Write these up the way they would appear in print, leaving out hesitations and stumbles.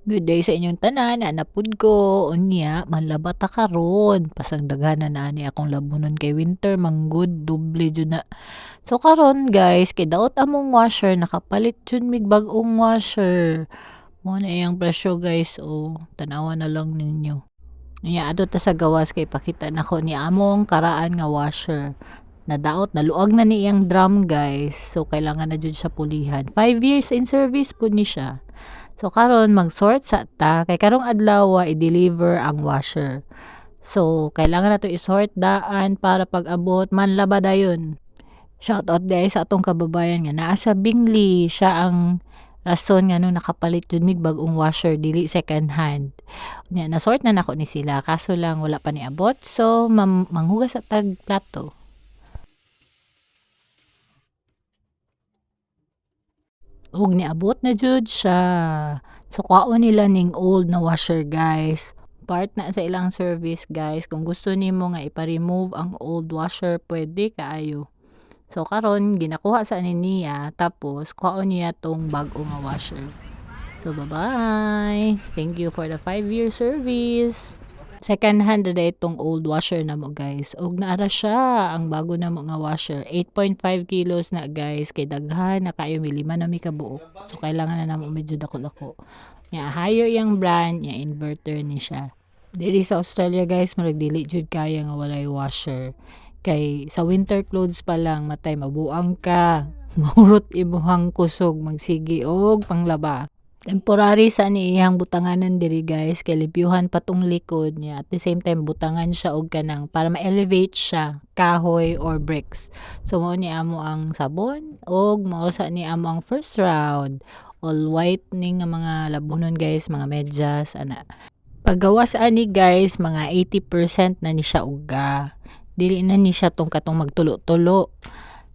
Good day sa inyong tanan, anapud ko. Unya, manlaba ta karon. Pasangdaghanan na ani akong labunon kay winter manggod doble jud na. So karon guys, kay daot among washer nakapalit jud mig bag-ong washer. Mo na iyang presyo guys, tanawan na lang ninyo. Unya adto ta sa gawas kay pakita nako ni among karaan nga washer. Nadaot, naluag na ni iyang drum guys. So kailangan na jud siya pulihan. 5 years in service po ni siya. So karon mag-sort sa ta kay karong adlaw i-deliver ang washer. So kailangan nato i-sort daan para pag-abot manlaba dayon. Shoutout guys sa atong kababayan nga naa sa Bingli, siya ang rason nga nung nakapalit jud mig bag-ong washer dili second hand. Nya na-sort na nako ni sila kaso lang wala pa ni abot. So manghugas sa tag plato. Ug niabot na jud siya. So kwaon nila ning old na washer guys. Part na sa ilang service guys. Kung gusto nimo nga ipa-remove ang old washer, pwede kaayo. So karon ginakuha sa ani niya tapos kwaon niya tong bag-o nga washer. So bye-bye. Thank you for the 5-year service. Second hand na itong old washer na mo guys. Og naara siya ang bago na mo nga washer. 8.5 kilos na guys. Kay daghan na kayo may 5 na mi kabuok. So kailangan na namo medyo dako-dako. Nya higher yang brand, nya inverter ni siya. Dili sa Australia guys, marag dili jud kaya nga walay washer. Kay sa winter clothes pa lang matay mabuang ka. Mahurot imuhang kusog magsigi og panglaba. Temporary sa ni iyang butanganan diri guys kay libyuhan patong likod niya at the same time butangan siya og kanang para ma-elevate siya kahoy or bricks. So mao ni amo ang sabon og mao sa ni amo ang first round. All white ning nga mga labunon guys, mga medyas ana. Paggawas ani guys mga 80% na ni siya uga. Dili na ni siya tong katong magtulo-tulo.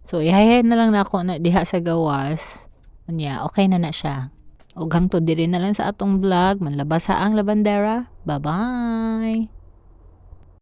So ihahay na lang nako na diha sa gawas. Unya okay na siya. Og hangtod diri na lang sa atong vlog, manlabas sa ang labandera. Bye-bye!